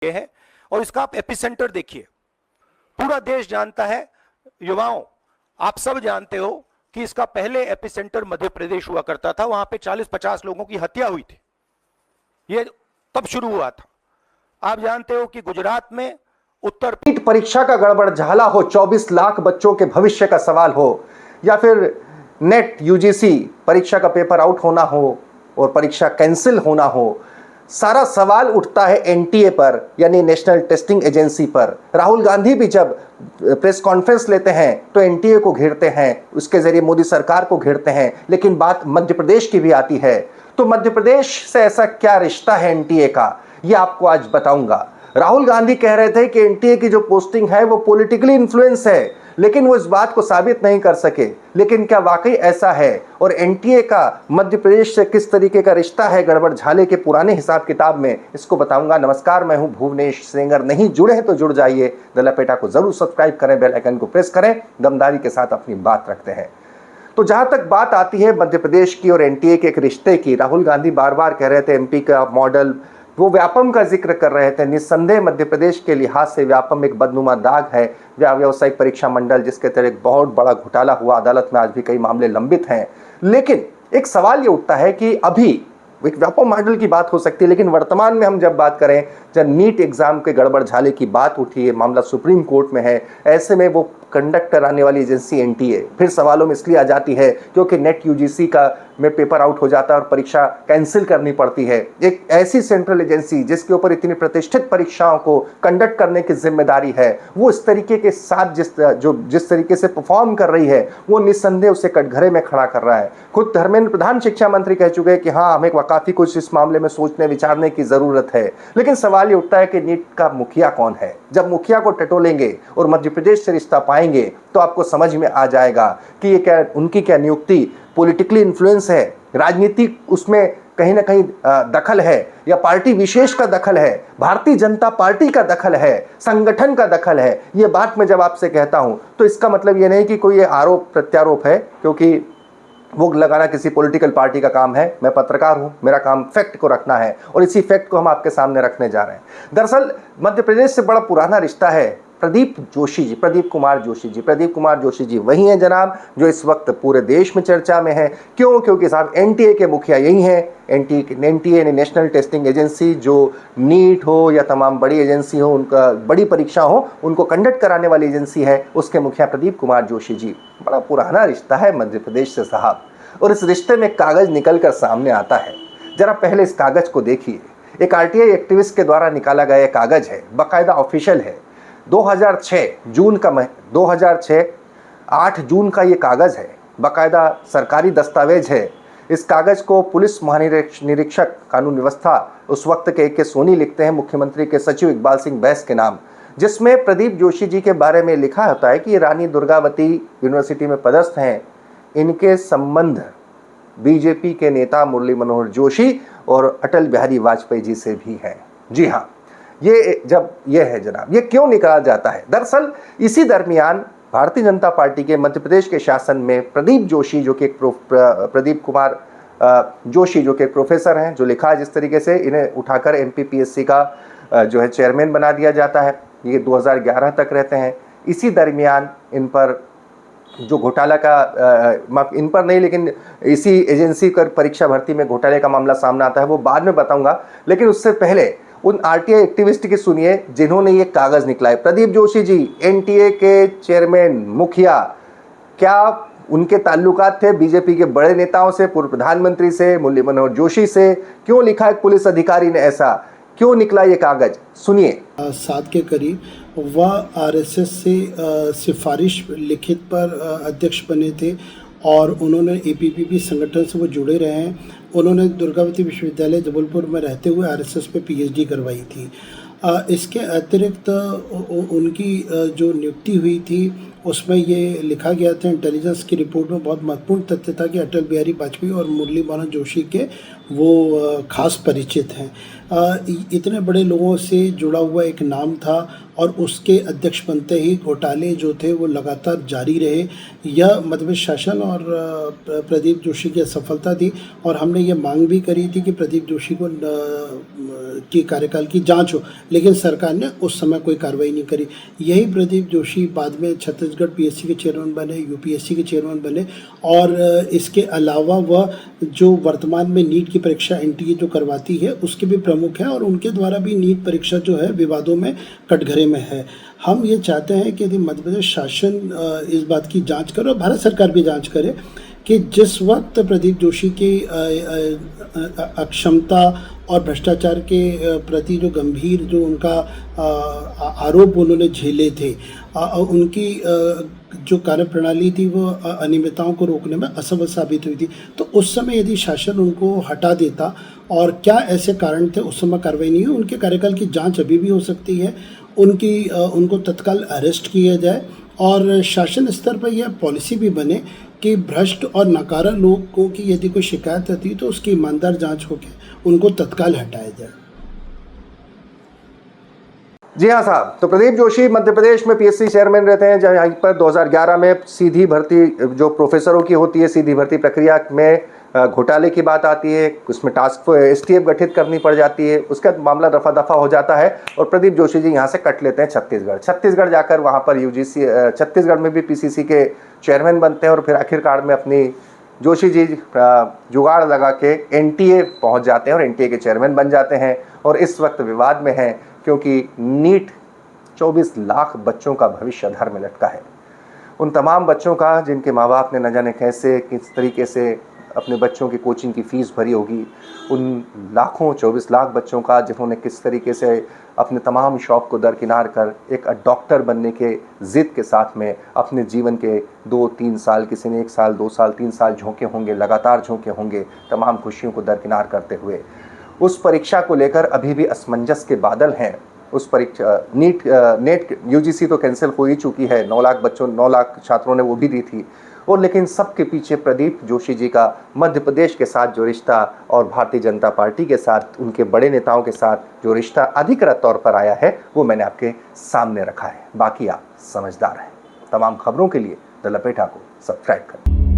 ये है। और इसका आप एपिसेंटर देखिए, पूरा देश जानता है, युवाओं आप सब जानते हो कि इसका पहले एपिसेंटर मध्य प्रदेश हुआ करता था, वहां पे 40-50 लोगों की हत्या हुई थी, ये तब शुरू हुआ था। आप जानते हो कि गुजरात में उत्तर नीट परीक्षा का गड़बड़झाला हो, 24 लाख बच्चों के भविष्य का सवाल हो, या फिर नेट यूजीसी परीक्षा का पेपर आउट होना हो और परीक्षा कैंसिल होना हो, सारा सवाल उठता है एनटीए पर, यानी नेशनल टेस्टिंग एजेंसी पर। राहुल गांधी भी जब प्रेस कॉन्फ्रेंस लेते हैं तो एनटीए को घेरते हैं, उसके जरिए मोदी सरकार को घेरते हैं, लेकिन बात मध्य प्रदेश की भी आती है। तो मध्य प्रदेश से ऐसा क्या रिश्ता है एनटीए का, ये आपको आज बताऊंगा। राहुल गांधी कह रहे थे कि एनटीए की जो पोस्टिंग है वो पॉलिटिकली इन्फ्लुएंस है, लेकिन वो इस बात को साबित नहीं कर सके। लेकिन क्या वाकई ऐसा है, और एनटीए का मध्य प्रदेश से किस तरीके का रिश्ता है गड़बड़झाले के पुराने हिसाब किताब में, इसको बताऊंगा। नमस्कार, मैं हूं भुवनेश सेंगर। नहीं जुड़े हैं तो जुड़ जाइए, द लपेटा को जरूर सब्सक्राइब करें, बेल आइकन को प्रेस करें, दमदारी के साथ अपनी बात रखते हैं। तो जहां तक बात आती है मध्य प्रदेश की और एनटीए के एक रिश्ते की, राहुल गांधी बार बार कह रहे थे एमपी का मॉडल, वो व्यापम का जिक्र कर रहे थे। निस्संदेह मध्य प्रदेश के लिहाज से व्यापम एक बदनुमा दाग है। व्यावसायिक परीक्षा मंडल, जिसके तहत एक बहुत बड़ा घोटाला हुआ, अदालत में आज भी कई मामले लंबित हैं। लेकिन एक सवाल ये उठता है कि अभी एक व्यापम मॉडल की बात हो सकती है, लेकिन वर्तमान में हम जब बात करें, जब नीट एग्जाम के गड़बड़झाले की बात उठी है, मामला सुप्रीम कोर्ट में है, ऐसे में वो कंडक्ट कराने वाली एजेंसी एनटीए फिर सवालों में इसलिए आ जाती है क्योंकि नेट यूजीसी का में पेपर आउट हो जाता है और परीक्षा कैंसिल करनी पड़ती है। एक ऐसी सेंट्रल एजेंसी जिसके ऊपर इतनी प्रतिष्ठित परीक्षाओं को कंडक्ट करने की जिम्मेदारी है, वो इस तरीके के साथ जिस तरीके से परफॉर्म कर रही है, वो निस्संदेह उसे कटघरे में खड़ा कर रहा है। खुद धर्मेंद्र प्रधान शिक्षा मंत्री कह चुके हैं कि हाँ, हमें काफी कुछ इस मामले में सोचने विचारने की जरूरत है। लेकिन सवाल ये उठता है कि नीट का मुखिया कौन है। जब मुखिया को टटोलेंगे और मध्य प्रदेश से रिश्ता पाएंगे तो आपको समझ में आ जाएगा कि ये क्या, उनकी क्या नियुक्ति पॉलिटिकली इन्फ्लुएंस है, राजनीतिक उसमें कहीं ना कहीं दखल है, या पार्टी विशेष का दखल है, भारतीय जनता पार्टी का दखल है, संगठन का दखल है। ये बात मैं जब आपसे कहता हूं तो इसका मतलब ये नहीं कि कोई ये आरोप प्रत्यारोप है, क्योंकि वो लगाना किसी पॉलिटिकल पार्टी का काम है। मैं पत्रकार हूं, मेरा काम फैक्ट को रखना है, और इसी फैक्ट को हम आपके सामने रखने जा रहे हैं। दरअसल मध्य प्रदेश से बड़ा पुराना रिश्ता है प्रदीप कुमार जोशी जी वही हैं जनाब, जो इस वक्त पूरे देश में चर्चा में है। क्यों? क्योंकि साहब एनटीए के मुखिया यही हैं। एनटीए ने नेशनल टेस्टिंग एजेंसी, जो नीट हो या तमाम बड़ी एजेंसी हो, उनका बड़ी परीक्षा हो, उनको कंडक्ट कराने वाली एजेंसी है, उसके मुखिया प्रदीप कुमार जोशी जी। बड़ा पुराना रिश्ता है मध्य प्रदेश से साहब, और इस रिश्ते में कागज निकल कर सामने आता है। जरा पहले इस कागज को देखिए। एक आरटीआई एक्टिविस्ट के द्वारा निकाला गया कागज है, बाकायदा ऑफिशियल है। 2006 8 जून का ये कागज है, बाकायदा सरकारी दस्तावेज है। इस कागज को पुलिस महानिरीक्षक कानून व्यवस्था उस वक्त के सोनी लिखते हैं, मुख्यमंत्री के सचिव इकबाल सिंह बैस के नाम, जिसमें प्रदीप जोशी जी के बारे में लिखा होता है कि रानी दुर्गावती यूनिवर्सिटी में पदस्थ हैं। इनके संबंध बीजेपी के नेता मुरली मनोहर जोशी और अटल बिहारी वाजपेयी जी से भी है। जी हाँ, ये है जनाब, ये क्यों निकाला जाता है? दरअसल इसी दरमियान भारतीय जनता पार्टी के मध्य प्रदेश के शासन में प्रदीप जोशी, जो कि प्रदीप कुमार जोशी, जो कि एक प्रोफेसर हैं, जो लिखा है जिस तरीके से, इन्हें उठाकर एमपीपीएससी का जो है चेयरमैन बना दिया जाता है। ये 2011 तक रहते हैं। इसी दरमियान इन पर जो घोटाला का इन पर नहीं, लेकिन इसी एजेंसी कर परीक्षा भर्ती में घोटाले का मामला सामने आता है, वो बाद में बताऊंगा। लेकिन उससे पहले उन आरटीआई एक्टिविस्ट की सुनिए जिन्होंने ये कागज निकलाए। प्रदीप जोशी जी एनटीए के चेयरमैन, मुखिया, क्या उनके ताल्लुकात थे बीजेपी के बड़े नेताओं से, पूर्व प्रधानमंत्री से, मुरली मनोहर जोशी से? क्यों लिखा एक पुलिस अधिकारी ने ऐसा? क्यों निकला ये कागज? सुनिए। 7 के करीब वह आरएसएस से सिफारिश लिखित पर अध्यक्ष बने थे, और उन्होंने एपीपीबी संगठन से वो जुड़े रहे हैं। उन्होंने दुर्गावती विश्वविद्यालय जबलपुर में रहते हुए आरएसएस पे पीएचडी करवाई थी। इसके अतिरिक्त उनकी जो नियुक्ति हुई थी उसमें ये लिखा गया था, इंटेलिजेंस की रिपोर्ट में बहुत महत्वपूर्ण तथ्य था कि अटल बिहारी वाजपेयी और मुरली मनोहर जोशी के वो खास परिचित हैं। इतने बड़े लोगों से जुड़ा हुआ एक नाम था, और उसके अध्यक्ष बनते ही घोटाले जो थे वो लगातार जारी रहे। यह मध्य प्रदेश शासन और प्रदीप जोशी की असफलता थी और हमने ये मांग भी करी थी कि प्रदीप जोशी को की कार्यकाल की जांच हो, लेकिन सरकार ने उस समय कोई कार्रवाई नहीं करी। यही प्रदीप जोशी बाद में छत्तीसगढ़ पीएससी के चेयरमैन बने, यूपीएससी के चेयरमैन बने और इसके अलावा वह जो वर्तमान में नीट की परीक्षा एनटीए जो करवाती है उसके भी प्रमुख हैं और उनके द्वारा भी नीट परीक्षा जो है विवादों में कटघरे में है। हम ये चाहते हैं कि यदि मध्य प्रदेश शासन इस बात की जांच करे और भारत सरकार भी जांच करे कि जिस वक्त प्रदीप जोशी की अक्षमता और भ्रष्टाचार के प्रति जो गंभीर जो उनका आरोप उन्होंने झेले थे, उनकी जो कार्यप्रणाली थी वो अनियमितताओं को रोकने में असफल साबित हुई थी, तो उस समय यदि शासन उनको हटा देता और क्या ऐसे कारण थे उस समय कार्रवाई नहीं हुई, उनके कार्यकाल की जांच अभी भी हो सकती है, उनको तत्काल अरेस्ट किया जाए और शासन स्तर पर यह पॉलिसी भी बने कि भ्रष्ट और नकारा लोगों की यदि कोई शिकायत आती है तो उसकी ईमानदार जांच होकर उनको तत्काल हटाया जाए। जी हाँ साहब, तो प्रदीप जोशी मध्य प्रदेश में पीएससी चेयरमैन रहते हैं, जहाँ यहाँ पर 2011 में सीधी भर्ती जो प्रोफेसरों की होती है, सीधी भर्ती प्रक्रिया में घोटाले की बात आती है, उसमें टास्क एसटीएफ गठित करनी पड़ जाती है, उसका मामला रफा दफा हो जाता है और प्रदीप जोशी जी यहाँ से कट लेते हैं छत्तीसगढ़ जाकर वहाँ पर यूजीसी छत्तीसगढ़ में भी पीसीसी के चेयरमैन बनते हैं और फिर आखिरकार में अपनी जोशी जी जुगाड़ लगा के एनटीए पहुँच जाते हैं और एनटीए के चेयरमैन बन जाते हैं और इस वक्त विवाद में हैं क्योंकि नीट 24 लाख बच्चों का भविष्य अधर में लटका है। उन तमाम बच्चों का जिनके माँ बाप ने न जाने कैसे किस तरीके से अपने बच्चों की कोचिंग की फ़ीस भरी होगी, उन लाखों 24 लाख बच्चों का जिन्होंने किस तरीके से अपने तमाम शौक़ को दरकिनार कर एक डॉक्टर बनने के ज़िद के साथ में अपने जीवन के 2-3 साल, किसी ने 1 साल 2 साल 3 साल झोंके होंगे, लगातार झोंके होंगे, तमाम खुशियों को दरकिनार करते हुए उस परीक्षा को लेकर अभी भी असमंजस के बादल हैं। उस परीक्षा नेट यूजीसी तो कैंसिल हो ही चुकी है, 9 लाख छात्रों ने वो भी दी थी और लेकिन सबके पीछे प्रदीप जोशी जी का मध्य प्रदेश के साथ जो रिश्ता और भारतीय जनता पार्टी के साथ उनके बड़े नेताओं के साथ जो रिश्ता अधिकृत तौर पर आया है वो मैंने आपके सामने रखा है। बाकी आप समझदार हैं। तमाम खबरों के लिए द लपेटा को सब्सक्राइब करें।